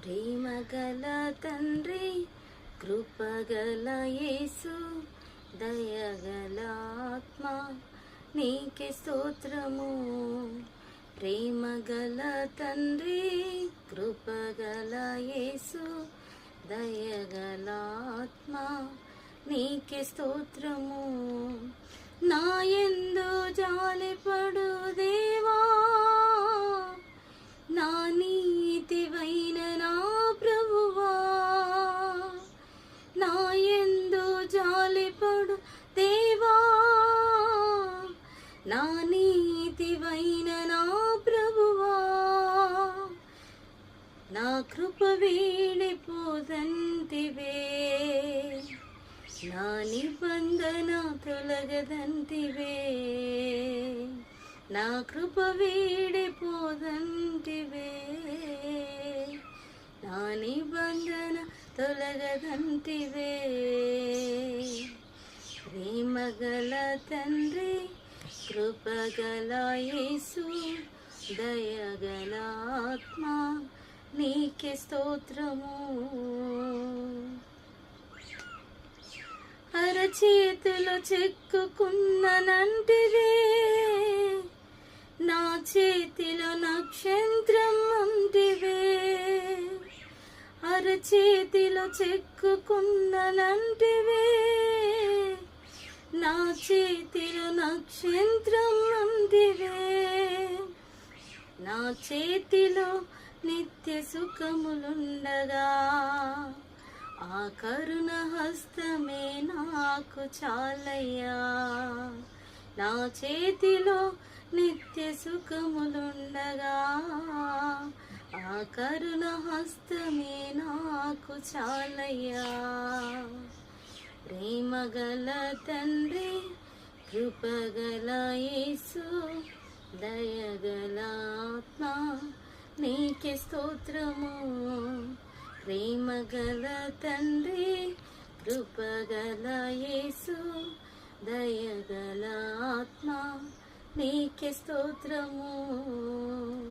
ప్రేమగల తండ్రి, కృపగల యేసు, దయగల ఆత్మ, నీకే స్తోత్రము. ప్రేమగల తండ్రి, కృపగల యేసు, దయగల ఆత్మ, నీకే స్తోత్రము. నా యందు జాలిపడు దేవా, నా నీతివైన నా ప్రభువా, నా యందు జాలిపడు దేవా, నా నీతివైన నా ప్రభువా, నా కృప వీడిపోదంటివే, నా నిబంధన తొలగదంటివే, నా కృప వీడిపోదంటివే, నా నిబంధన తొలగదంటివే. ప్రేమగల తండ్రి, కృపగల యేసు, దయగల ఆత్మ, నీకే స్తోత్రము. అరచేతిలో చెక్కుకున్ననంటివే, నా చేతిలో నక్షత్రం అంటివే. అరచేతిలో చెక్కుకున్ననంటివే, నా చేతిలో నక్షత్రం అంటివే. నా చేతిలో నిత్య సుఖములుండగా, ఆ కరుణ హస్తమే నాకు చాలయ్యా. నా చేతిలో నిత్య సుఖములుండగా, ఆ కరుణ హస్తమే నాకు చాలయ్యా. ప్రేమగల తండ్రి, కృపగల యేసు, దయగల ఆత్మ, నీకే స్తోత్రము. ప్రేమగల తండ్రి, కృపగల యేసు, దయగల ఆత్మ, నీకే స్తోత్రము.